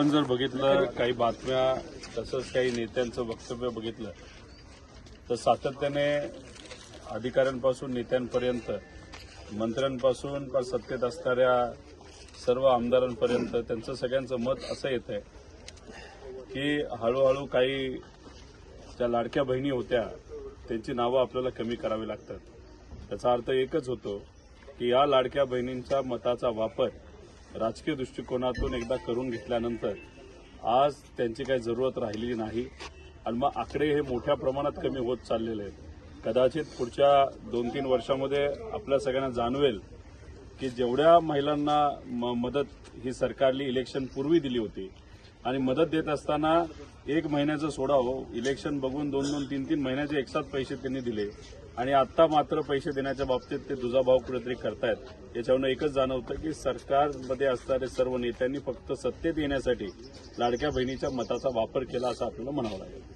आपण जर बघितलं काही बातम्या तसंच काही नेत्यांचं वक्तव्य बघितलं तर सातत्याने अधिकाऱ्यांपासून नेत्यांपर्यंत मंत्र्यांपासून पण सत्तेत असणाऱ्या सर्व आमदारांपर्यंत त्यांचं सगळ्यांचं मत असं येत आहे की हळूहळू काही ज्या लाडक्या बहिणी होत्या त्यांची नावं आपल्याला कमी करावी लागतात। त्याचा अर्थ एकच होतो की या लाडक्या बहिणींच्या मताचा वापर राजकीय दृष्टिकोनातून एकदा करून घेतल्यानंतर आज त्यांची काही जरूरत राहिलेली नाही आणि मग आकडे हे मोठ्या प्रमाणात कमी होत चाललेले आहेत। कदाचित पुढच्या 2-3 वर्षामध्ये आपल्या सगळ्यांना जाणवेल की जेवढ्या महिलांना मदत ही सरकारने इलेक्शन पूर्वी दिली होती आणि मदत देत असताना 1 महिन्याचं सोडावं, इलेक्शन बघून 2-2, 3-3 महिन्याचे एकसाथ पैसे त्यांनी दिले आणि आता मात्र पैसे देण्याच्या बाबतीत ते दुजाभाव कुठेतरी करतायत। याच्यावरून एकच जाणवतं की सरकारमध्ये असणारे सर्व नेत्यांनी फक्त सत्तेत येण्यासाठी लाडक्या बहिणीच्या मताचा वापर केला असं आपल्याला म्हणावं लागेल।